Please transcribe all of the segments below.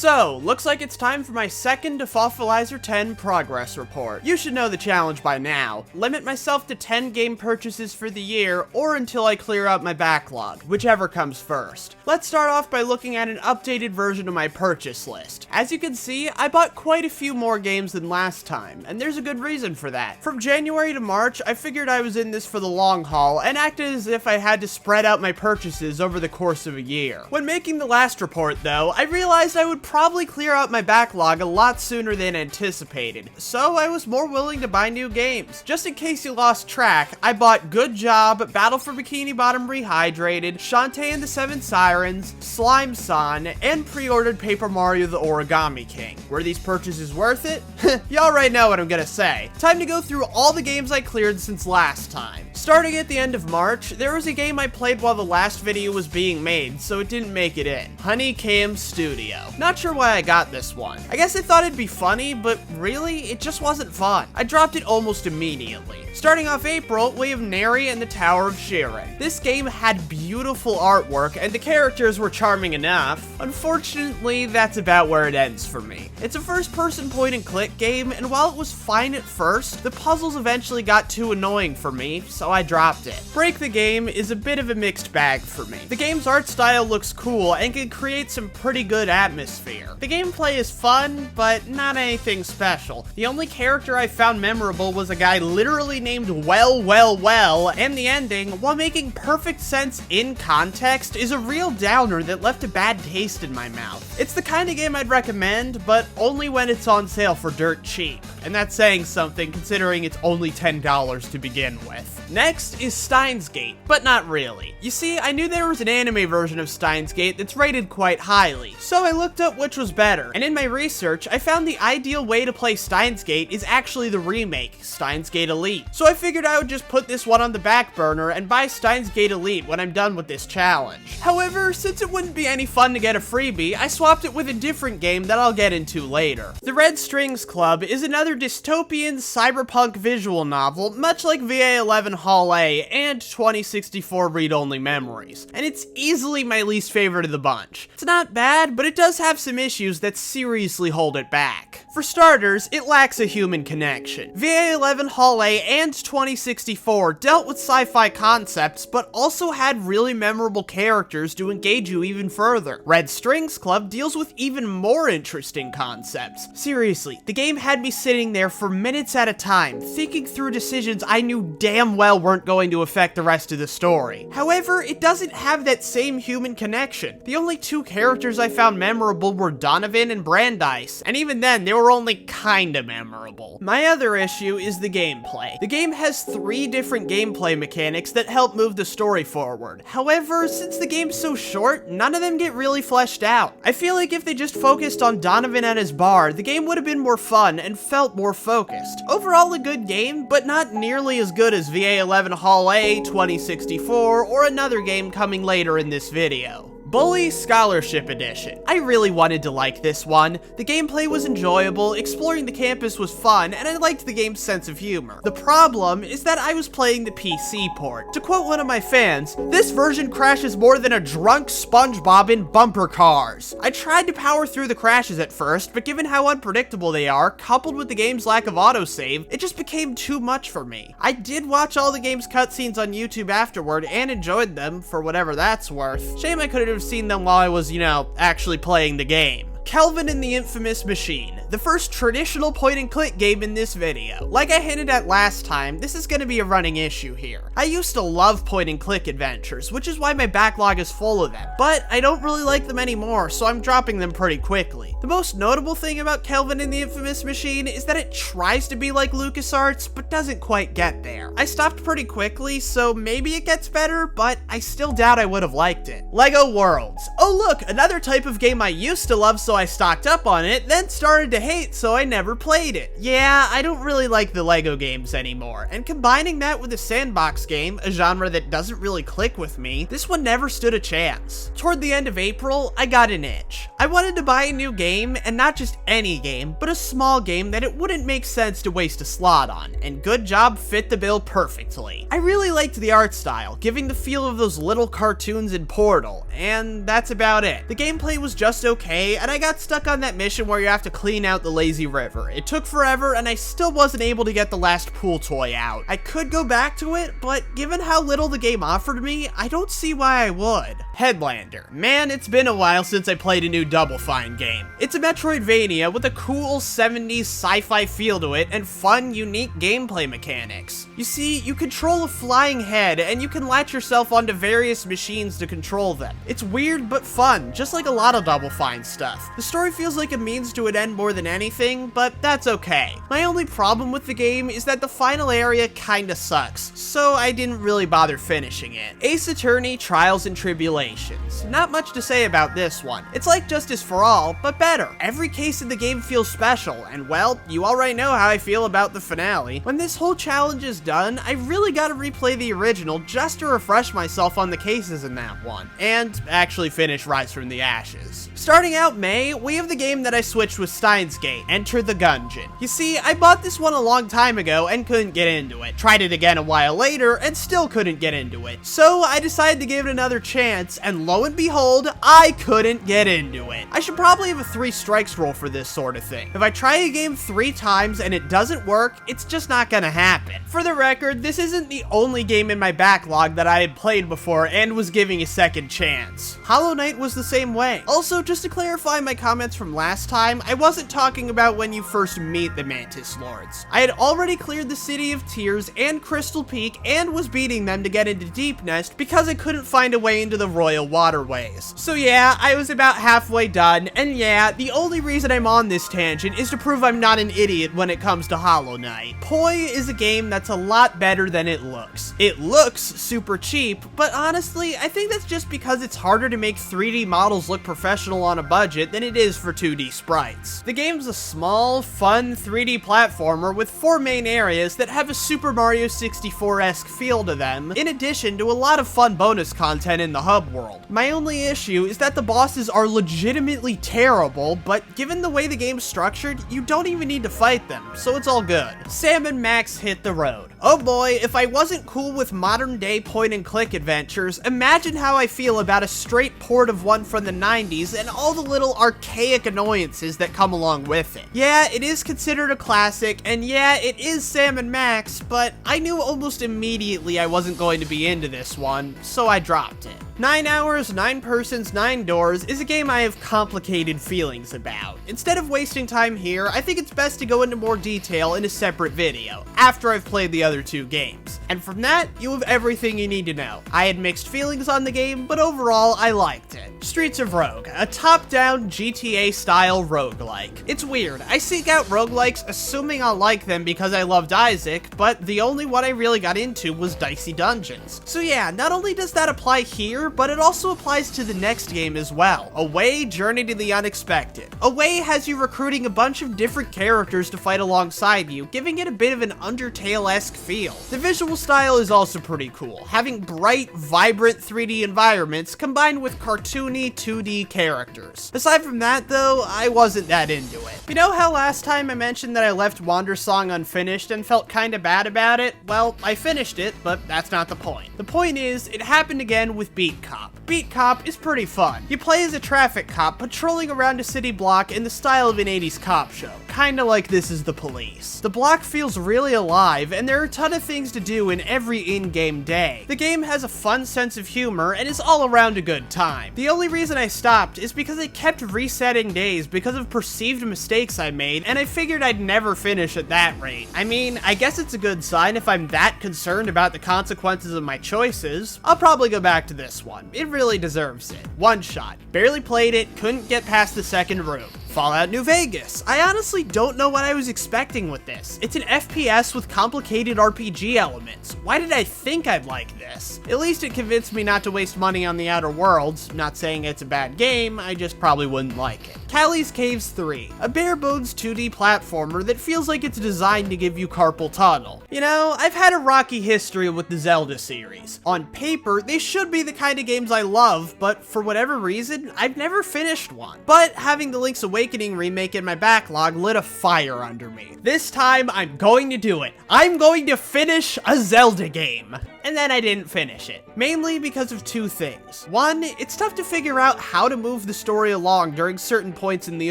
So, looks like it's time for my second Dafawfulizer10 progress report. You should know the challenge by now. Limit myself to 10 game purchases for the year, or until I clear out my backlog, whichever comes first. Let's start off by looking at an updated version of my purchase list. As you can see, I bought quite a few more games than last time, and there's a good reason for that. From January to March, I figured I was in this for the long haul, and acted as if I had to spread out my purchases over the course of a year. When making the last report, though, I realized I would probably clear out my backlog a lot sooner than anticipated, so I was more willing to buy new games. Just in case you lost track, I bought Good Job, Battle for Bikini Bottom Rehydrated, Shantae and the 7 Sirens, Slime Son, and pre-ordered Paper Mario the Origami King. Were these purchases worth it? You already know what I'm gonna say. Time to go through all the games I cleared since last time. Starting at the end of March, there was a game I played while the last video was being made, so it didn't make it in. Honeycam Studio. Not sure why I got this one. I guess I thought it'd be funny, but really, it just wasn't fun. I dropped it almost immediately. Starting off April, we have NAIRI and the Tower of Shirin. This game had beautiful artwork, and the characters were charming enough. Unfortunately, that's about where it ends for me. It's a first-person point-and-click game, and while it was fine at first, the puzzles eventually got too annoying for me, so I dropped it. Break the Game is a bit of a mixed bag for me. The game's art style looks cool and can create some pretty good atmosphere. The gameplay is fun, but not anything special. The only character I found memorable was a guy literally named Well, and the ending, while making perfect sense in context, is a real downer that left a bad taste in my mouth. It's the kind of game I'd recommend, but only when it's on sale for dirt cheap. And that's saying something considering it's only $10 to begin with. Next is Steins Gate, but not really. You see, I knew there was an anime version of Steins Gate that's rated quite highly, so I looked up which was better, and in my research, I found the ideal way to play Steins Gate is actually the remake, Steins Gate Elite. So I figured I would just put this one on the back burner and buy Steins Gate Elite when I'm done with this challenge. However, since it wouldn't be any fun to get a freebie, I swapped it with a different game that I'll get into later. The Red Strings Club is another dystopian cyberpunk visual novel, much like VA11 Hall A and 2064 Read-Only Memories, and it's easily my least favorite of the bunch. It's not bad, but it does have some issues that seriously hold it back. For starters, it lacks a human connection. VA11 Hall A and 2064 dealt with sci-fi concepts, but also had really memorable characters to engage you even further. Red Strings Club deals with even more interesting concepts. Seriously, the game had me sitting there for minutes at a time, thinking through decisions I knew damn well weren't going to affect the rest of the story. However, it doesn't have that same human connection. The only two characters I found memorable were Donovan and Brandeis, and even then, they were only kinda memorable. My other issue is the gameplay. The game has 3 different gameplay mechanics that help move the story forward. However, since the game's so short, none of them get really fleshed out. I feel like if they just focused on Donovan at his bar, the game would have been more fun and felt more focused. Overall, a good game, but not nearly as good as VA11 Hall A, 2064, or another game coming later in this video. Bully Scholarship Edition. I really wanted to like this one. The gameplay was enjoyable, exploring the campus was fun, and I liked the game's sense of humor. The problem is that I was playing the PC port. To quote one of my fans, this version crashes more than a drunk SpongeBob in bumper cars. I tried to power through the crashes at first, but given how unpredictable they are, coupled with the game's lack of autosave, it just became too much for me. I did watch all the game's cutscenes on YouTube afterward and enjoyed them, for whatever that's worth. Shame I couldn't have seen them while I was, actually playing the game. Kelvin and the Infamous Machine, the first traditional point-and-click game in this video. Like I hinted at last time, this is going to be a running issue here. I used to love point-and-click adventures, which is why my backlog is full of them, but I don't really like them anymore, so I'm dropping them pretty quickly. The most notable thing about Kelvin and the Infamous Machine is that it tries to be like LucasArts, but doesn't quite get there. I stopped pretty quickly, so maybe it gets better, but I still doubt I would have liked it. LEGO Worlds. Oh look, another type of game I used to love, so I stocked up on it, then started to hate, so I never played it. Yeah, I don't really like the LEGO games anymore, and combining that with a sandbox game, a genre that doesn't really click with me, this one never stood a chance. Toward the end of April, I got an itch. I wanted to buy a new game, and not just any game, but a small game that it wouldn't make sense to waste a slot on, and Good Job fit the bill perfectly. I really liked the art style, giving the feel of those little cartoons in Portal, and that's about it. The gameplay was just okay, and I got stuck on that mission where you have to clean out the lazy river. It took forever, and I still wasn't able to get the last pool toy out. I could go back to it, but given how little the game offered me, I don't see why I would. Headlander. Man, it's been a while since I played a new Double Fine game. It's a Metroidvania with a cool 70s sci-fi feel to it and fun, unique gameplay mechanics. You see, you control a flying head, and you can latch yourself onto various machines to control them. It's weird but fun, just like a lot of Double Fine stuff. The story feels like a means to an end more than anything, but that's okay. My only problem with the game is that the final area kinda sucks, so I didn't really bother finishing it. Ace Attorney Trials and Tribulations. Not much to say about this one. It's like Justice for All, but better. Every case in the game feels special, and well, you already know how I feel about the finale. When this whole challenge is done, I really gotta replay the original just to refresh myself on the cases in that one, and actually finish Rise from the Ashes. Starting out May, we have the game that I switched with Steins Gate, Enter the Gungeon. You see, I bought this one a long time ago and couldn't get into it. Tried it again a while later and still couldn't get into it. So I decided to give it another chance, and lo and behold, I couldn't get into it. I should probably have a 3 strikes rule for this sort of thing. If I try a game 3 times and it doesn't work, it's just not gonna happen. For the record, this isn't the only game in my backlog that I had played before and was giving a second chance. Hollow Knight was the same way. Also, just to clarify my comments from last time, I wasn't talking about when you first meet the Mantis Lords. I had already cleared the City of Tears and Crystal Peak and was beating them to get into Deep Nest because I couldn't find a way into the Royal Waterways. So yeah, I was about halfway done, and yeah, the only reason I'm on this tangent is to prove I'm not an idiot when it comes to Hollow Knight. Poi is a game that's a lot better than it looks. It looks super cheap, but honestly, I think that's just because it's harder to make 3D models look professional on a budget than it is for 2D sprites. The game's a small, fun 3D platformer with 4 main areas that have a Super Mario 64-esque feel to them, in addition to a lot of fun bonus content in the hub world. My only issue is that the bosses are legitimately terrible, but given the way the game's structured, you don't even need to fight them, so it's all good. Sam and Max hit the road. Oh boy, if I wasn't cool with modern day point and click adventures, imagine how I feel about a straight port of one from the 90s and all the little archaic annoyances that come along with it. Yeah, it is considered a classic, and yeah, it is Sam and Max, but I knew almost immediately I wasn't going to be into this one, so I dropped it. 9 hours, 9 persons, 9 doors is a game I have complicated feelings about. Instead of wasting time here, I think it's best to go into more detail in a separate video, after I've played the other 2 games. And from that, you have everything you need to know. I had mixed feelings on the game, but overall, I liked it. Streets of Rogue, a top-down GTA-style roguelike. It's weird, I seek out roguelikes assuming I'll like them because I loved Isaac, but the only one I really got into was Dicey Dungeons. So yeah, not only does that apply here, but it also applies to the next game as well. Away, Journey to the Unexpected. Away has you recruiting a bunch of different characters to fight alongside you, giving it a bit of an Undertale-esque feel. The visual style is also pretty cool, having bright, vibrant 3D environments combined with cartoony 2D characters. Aside from that though, I wasn't that into it. You know how last time I mentioned that I left Wandersong unfinished and felt kinda bad about it? Well, I finished it, but that's not the point. The point is, it happened again with Beat Cop. Beat Cop is pretty fun. You play as a traffic cop patrolling around a city block in the style of an 80s cop show, kinda like This Is the Police. The block feels really alive, and there are a ton of things to do in every in-game day. The game has a fun sense of humor and is all around a good time. The only reason I stopped is because I kept resetting days because of perceived mistakes I made, and I figured I'd never finish at that rate. I mean, I guess it's a good sign if I'm that concerned about the consequences of my choices. I'll probably go back to this one. It really deserves it. One shot. Barely played it, couldn't get past the second room. Fallout New Vegas. I honestly don't know what I was expecting with this. It's an FPS with complicated RPG elements. Why did I think I'd like this? At least it convinced me not to waste money on the Outer Worlds. Not saying it's a bad game, I just probably wouldn't like it. Callie's Caves 3, a bare-bones 2D platformer that feels like it's designed to give you carpal tunnel. You know, I've had a rocky history with the Zelda series. On paper, they should be the kind of games I love, but for whatever reason, I've never finished one. But having the Link's Awakening remake in my backlog lit a fire under me. This time, I'm going to do it. I'm going to finish a Zelda game. and then I didn't finish it. Mainly because of two things. One, it's tough to figure out how to move the story along during certain points in the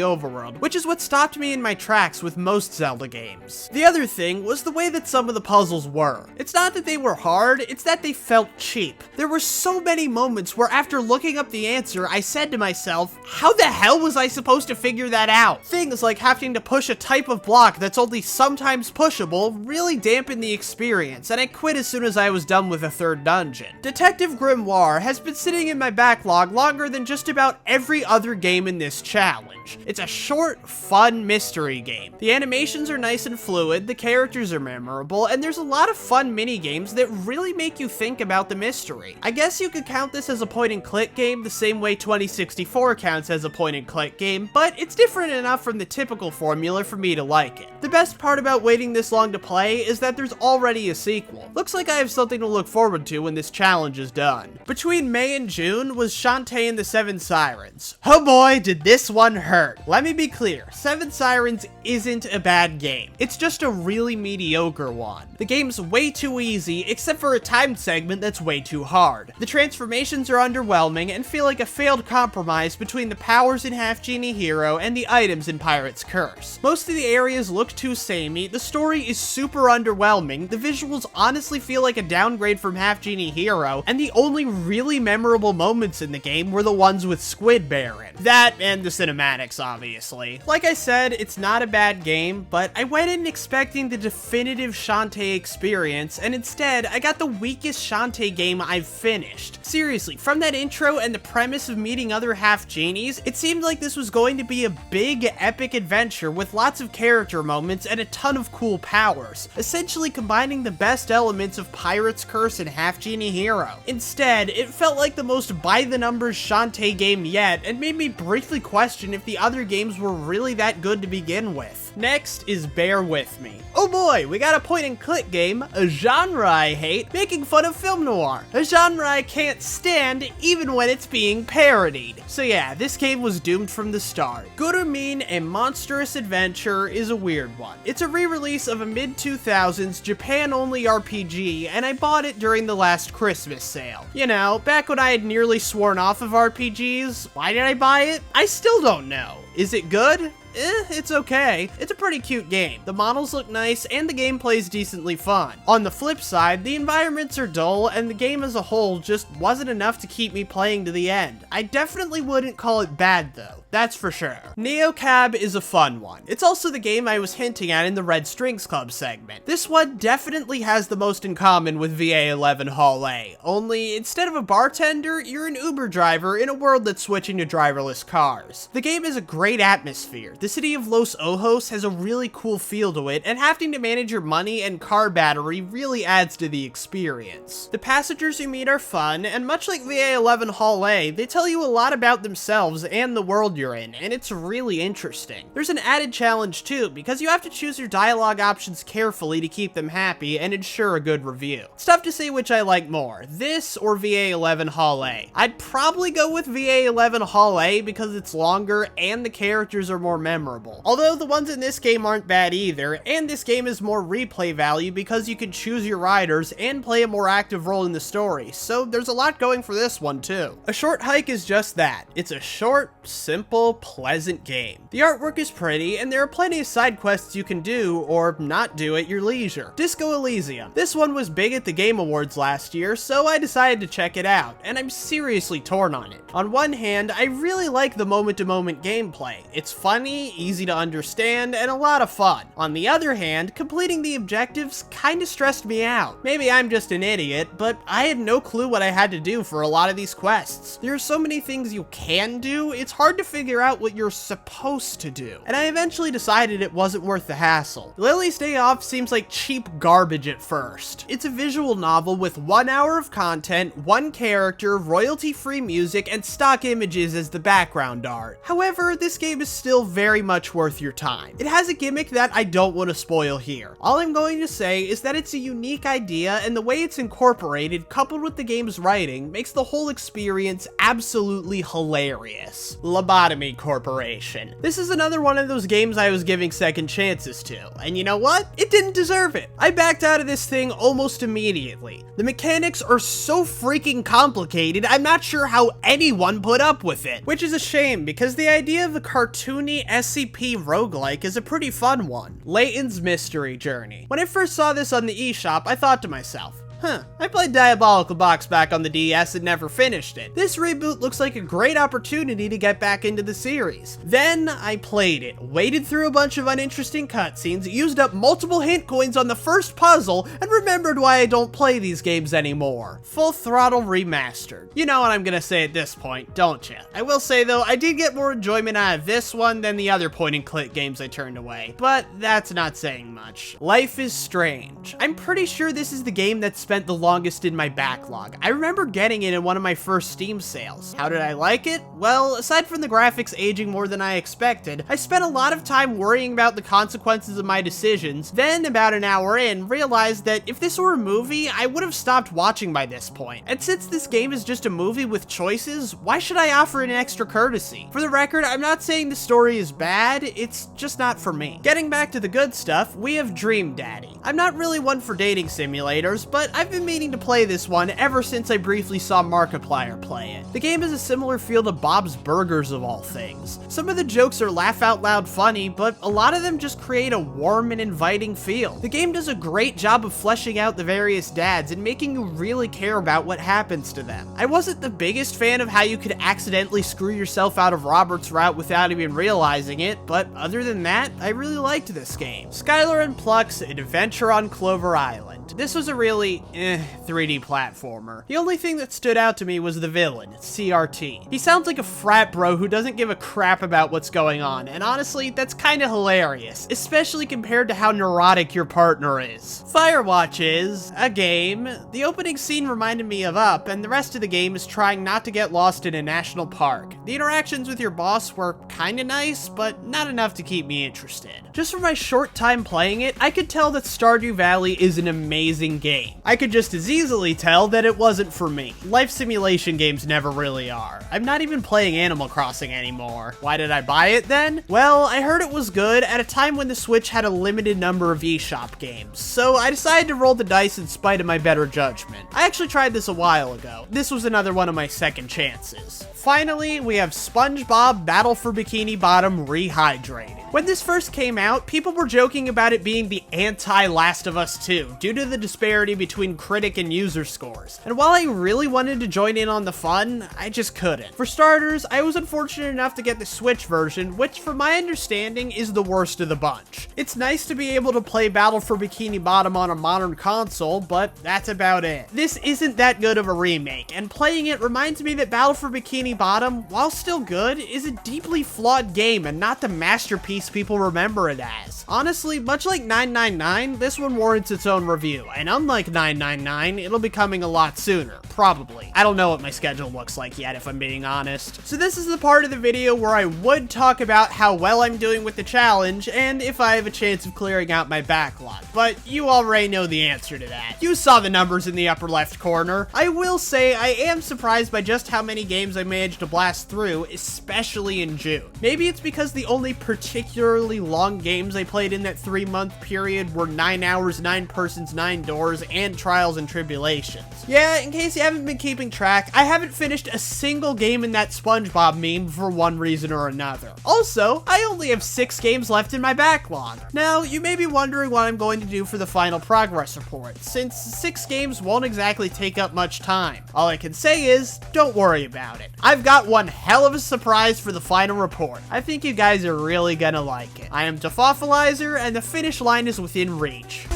overworld, which is what stopped me in my tracks with most Zelda games. The other thing was the way that some of the puzzles were. It's not that they were hard, it's that they felt cheap. There were so many moments where after looking up the answer, I said to myself, how the hell was I supposed to figure that out? Things like having to push a type of block that's only sometimes pushable really dampened the experience, and I quit as soon as I was done with the third dungeon. Detective Grimoire has been sitting in my backlog longer than just about every other game in this challenge. It's a short, fun mystery game. The animations are nice and fluid, the characters are memorable, and there's a lot of fun mini-games that really make you think about the mystery. I guess you could count this as a point-and-click game the same way 2064 counts as a point-and-click game, but it's different enough from the typical formula for me to like it. The best part about waiting this long to play is that there's already a sequel. Looks like I have something to look forward to when this challenge is done. Between May and June was Shantae and the Seven Sirens. Oh boy, did this one hurt. Let me be clear, Seven Sirens isn't a bad game. It's just a really mediocre one. The game's way too easy, except for a timed segment that's way too hard. The transformations are underwhelming and feel like a failed compromise between the powers in Half Genie Hero and the items in Pirate's Curse. Most of the areas look too samey, the story is super underwhelming, the visuals honestly feel like a downgrade from Half Genie Hero, and the only really memorable moments in the game were the ones with Squid Baron. That and the cinematics, obviously. Like I said, it's not a bad game, but I went in expecting the definitive Shantae experience, and instead, I got the weakest Shantae game I've finished. Seriously, from that intro and the premise of meeting other Half Genies, it seemed like this was going to be a big, epic adventure with lots of character moments and a ton of cool powers, essentially combining the best elements of Pirate's Curse and Half Genie Hero. Instead, it felt like the most by-the-numbers Shantae game yet, and made me briefly question if the other games were really that good to begin with. Next is Bear With Me. Oh boy, we got a point-and-click game, a genre I hate, making fun of film noir, a genre I can't stand even when it's being parodied. So yeah, this game was doomed from the start. Gurumin, a monstrous adventure, is a weird one. It's a re-release of a mid-2000s Japan-only RPG, and I bought it during the last Christmas sale. You know, back when I had nearly sworn off of RPGs. Why did I buy it? I still don't know. Is it good? It's okay. It's a pretty cute game. The models look nice, and the gameplay is decently fun. On the flip side, the environments are dull, and the game as a whole just wasn't enough to keep me playing to the end. I definitely wouldn't call it bad though. That's for sure. Neocab is a fun one. It's also the game I was hinting at in the Red Strings Club segment. This one definitely has the most in common with VA11 Hall A, only instead of a bartender, you're an Uber driver in a world that's switching to driverless cars. The game has a great atmosphere. The city of Los Ojos has a really cool feel to it, and having to manage your money and car battery really adds to the experience. The passengers you meet are fun, and much like VA11 Hall A, they tell you a lot about themselves and the world you're in, and it's really interesting. There's an added challenge too, because you have to choose your dialogue options carefully to keep them happy and ensure a good review. It's tough to say which I like more, this or VA11 Hall A. I'd probably go with VA11 Hall A because it's longer and the characters are more memorable. Although the ones in this game aren't bad either, and this game is more replay value because you can choose your riders and play a more active role in the story, so there's a lot going for this one too. A Short Hike is just that. It's a short, simple, pleasant game. The artwork is pretty, and there are plenty of side quests you can do, or not do at your leisure. Disco Elysium. This one was big at the Game Awards last year, so I decided to check it out, and I'm seriously torn on it. On one hand, I really like the moment-to-moment gameplay. It's funny, easy to understand, and a lot of fun. On the other hand, completing the objectives kinda stressed me out. Maybe I'm just an idiot, but I had no clue what I had to do for a lot of these quests. There are so many things you can do, it's hard to figure out what you're supposed to do. And I eventually decided it wasn't worth the hassle. Lily's Day Off seems like cheap garbage at first. It's a visual novel with 1 hour of content, one character, royalty-free music, and stock images as the background art. However, this game is still very very much worth your time. It has a gimmick that I don't want to spoil here. All I'm going to say is that it's a unique idea, and the way it's incorporated, coupled with the game's writing, makes the whole experience absolutely hilarious. Lobotomy Corporation. This is another one of those games I was giving second chances to, and you know what? It didn't deserve it. I backed out of this thing almost immediately. The mechanics are so freaking complicated, I'm not sure how anyone put up with it. Which is a shame, because the idea of a cartoony SCP roguelike is a pretty fun one. Layton's Mystery Journey. When I first saw this on the eShop, I thought to myself, I played Diabolical Box back on the DS and never finished it. This reboot looks like a great opportunity to get back into the series. Then I played it, waded through a bunch of uninteresting cutscenes, used up multiple hint coins on the first puzzle, and remembered why I don't play these games anymore. Full Throttle Remastered. You know what I'm gonna say at this point, don't you? I will say though, I did get more enjoyment out of this one than the other point-and-click games I turned away, but that's not saying much. Life is Strange. I'm pretty sure this is the game that spent the longest in my backlog. I remember getting it in one of my first Steam sales. How did I like it? Well, aside from the graphics aging more than I expected, I spent a lot of time worrying about the consequences of my decisions, then about an hour in, realized that if this were a movie, I would have stopped watching by this point. And since this game is just a movie with choices, why should I offer an extra courtesy? For the record, I'm not saying the story is bad, it's just not for me. Getting back to the good stuff, we have Dream Daddy. I'm not really one for dating simulators, but I've been meaning to play this one ever since I briefly saw Markiplier play it. The game has a similar feel to Bob's Burgers of all things. Some of the jokes are laugh out loud funny, but a lot of them just create a warm and inviting feel. The game does a great job of fleshing out the various dads and making you really care about what happens to them. I wasn't the biggest fan of how you could accidentally screw yourself out of Robert's route without even realizing it, but other than that, I really liked this game. Skylar and Pluck's Adventure on Clover Island. This was a really 3D platformer. The only thing that stood out to me was the villain, CRT. He sounds like a frat bro who doesn't give a crap about what's going on, and honestly, that's kinda hilarious, especially compared to how neurotic your partner is. Firewatch is a game. The opening scene reminded me of Up, and the rest of the game is trying not to get lost in a national park. The interactions with your boss were kinda nice, but not enough to keep me interested. Just from my short time playing it, I could tell that Stardew Valley is an amazing game. I could just as easily tell that it wasn't for me. Life simulation games never really are. I'm not even playing Animal Crossing anymore. Why did I buy it then? Well, I heard it was good at a time when the Switch had a limited number of eShop games, so I decided to roll the dice in spite of my better judgment. I actually tried this a while ago. This was another one of my second chances. Finally, we have SpongeBob Battle for Bikini Bottom Rehydrated. When this first came out, people were joking about it being the anti-Last of Us 2 due to the disparity between critic and user scores. And while I really wanted to join in on the fun, I just couldn't. For starters, I was unfortunate enough to get the Switch version, which from my understanding is the worst of the bunch. It's nice to be able to play Battle for Bikini Bottom on a modern console, but that's about it. This isn't that good of a remake, and playing it reminds me that Battle for Bikini Bottom, while still good, is a deeply flawed game and not the masterpiece people remember it as. Honestly, much like 999, this one warrants its own review, and unlike 999, it'll be coming a lot sooner. Probably. I don't know what my schedule looks like yet, if I'm being honest. So this is the part of the video where I would talk about how well I'm doing with the challenge, and if I have a chance of clearing out my backlog. But you already know the answer to that. You saw the numbers in the upper left corner. I will say I am surprised by just how many games I managed to blast through, especially in June. Maybe it's because the only particularly long games I played in that 3-month period were 9 Hours, 9 Persons, 9 Doors, and Trials and Tribulations. Yeah, in case you haven't been keeping track, I haven't finished a single game in that SpongeBob meme for one reason or another. Also, I only have 6 games left in my backlog. Now, you may be wondering what I'm going to do for the final progress report, since 6 games won't exactly take up much time. All I can say is, don't worry about it. I've got one hell of a surprise for the final report. I think you guys are really gonna like it. I am Dafawfulizer, and the finish line is within reach.